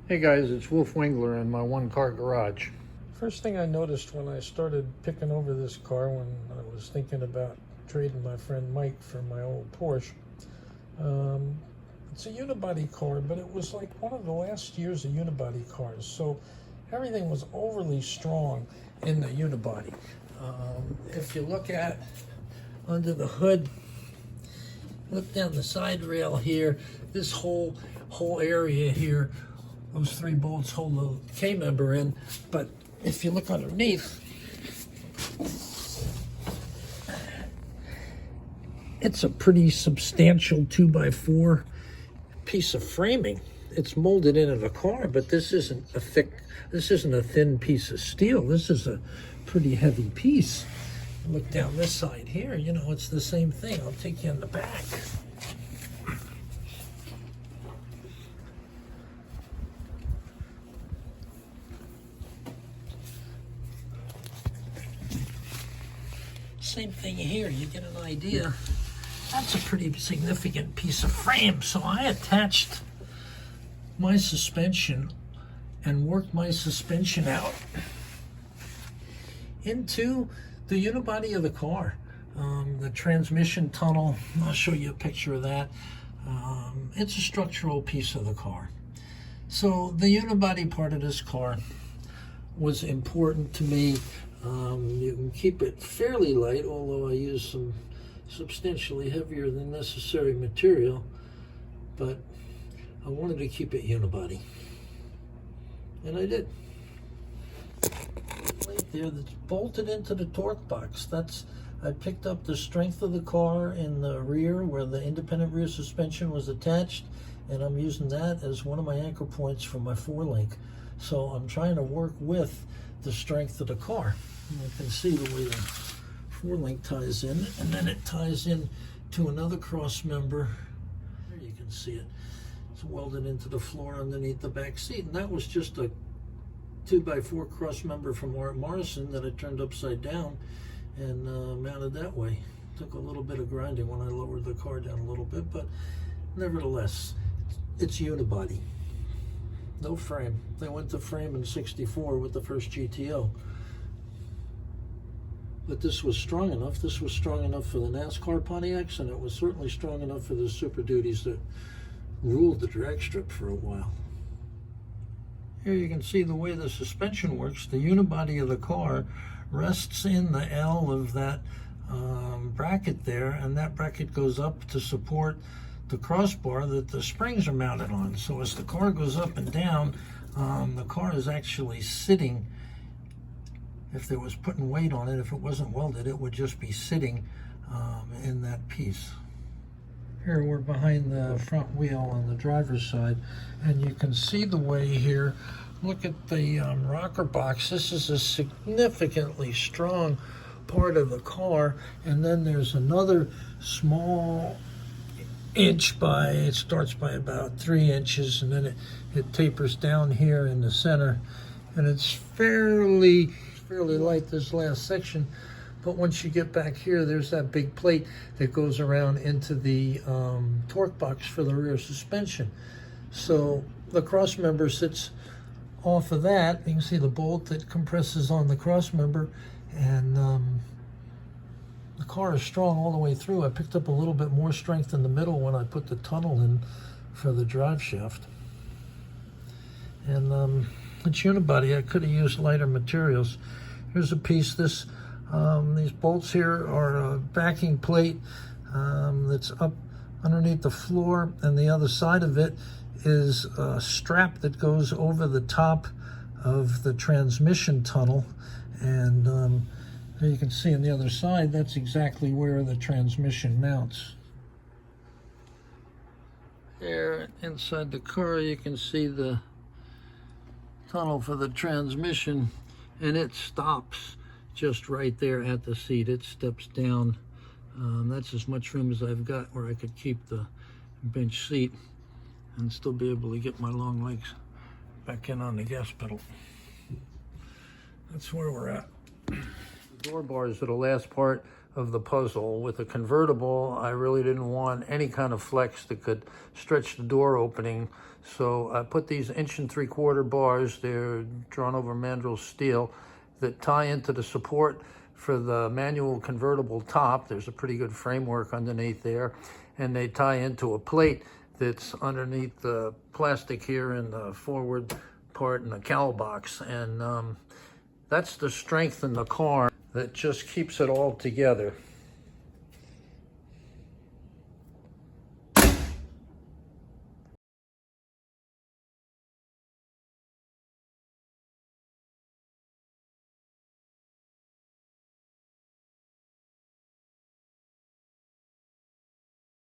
Hey guys, it's Wolf Wingler in my one-car garage. First thing I noticed when I started picking over this car, when I was thinking about trading my friend Mike for my old Porsche, it's a unibody car, but it was like one of the last years of unibody cars, so everything was overly strong in the unibody. If you look at under the hood, look down the side rail here, this whole area here, those three bolts hold the K-member in, but if you look underneath, it's a pretty substantial 2x4 piece of framing. It's molded into the car, but this isn't a thin piece of steel. This is a pretty heavy piece. Look down this side here, you know, it's the same thing. I'll take you in the back. Same thing here, you get an idea. That's a pretty significant piece of frame. So I attached my suspension and worked my suspension out into the unibody of the car. The transmission tunnel, I'll show you a picture of that. It's a structural piece of the car. So the unibody part of this car was important to me. You can keep it fairly light, although I use some substantially heavier than necessary material, but I wanted to keep it unibody, and I did. Right there, that's bolted into the torque box. I picked up the strength of the car in the rear where the independent rear suspension was attached, and I'm using that as one of my anchor points for my 4-link. So I'm trying to work with the strength of the car. And you can see the way the 4-link ties in, and then it ties in to another cross member. There you can see it. It's welded into the floor underneath the back seat, and that was just a 2x4 cross member from Art Morrison that I turned upside down and mounted that way. Took a little bit of grinding when I lowered the car down a little bit, but nevertheless, it's unibody. No frame. They went to frame in '64 with the first GTO. But this was strong enough. This was strong enough for the NASCAR Pontiacs, and it was certainly strong enough for the Super Duties that ruled the drag strip for a while. Here you can see the way the suspension works. The unibody of the car rests in the L of that bracket there, and that bracket goes up to support the crossbar that the springs are mounted on. So as the car goes up and down, the car is actually sitting. If there was putting weight on it, if it wasn't welded, it would just be sitting in that piece. Here we're behind the front wheel on the driver's side, and you can see the way here. Look at the rocker box. This is a significantly strong part of the car, and then there's another small inch by, it starts by about 3 inches, and then it tapers down here in the center, and it's fairly light, this last section. But once you get back here, there's that big plate that goes around into the torque box for the rear suspension. So the cross member sits off of that. You can see the bolt that compresses on the cross member, and the car is strong all the way through. I picked up a little bit more strength in the middle when I put the tunnel in for the drive shaft. And it's unibody. I could have used lighter materials. Here's a piece. These bolts here are a backing plate that's up underneath the floor, and the other side of it is a strap that goes over the top of the transmission tunnel. And there you can see on the other side, that's exactly where the transmission mounts. There inside the car, you can see the tunnel for the transmission, and it stops just right there at the seat. It steps down. That's as much room as I've got where I could keep the bench seat and still be able to get my long legs back in on the gas pedal. That's where we're at. The door bars are the last part of the puzzle. With a convertible, I really didn't want any kind of flex that could stretch the door opening. So I put these 1 3/4 bars, they're drawn over mandrel steel, that tie into the support for the manual convertible top. There's a pretty good framework underneath there, and they tie into a plate that's underneath the plastic here in the forward part in the cowl box. And that's the strength in the car that just keeps it all together.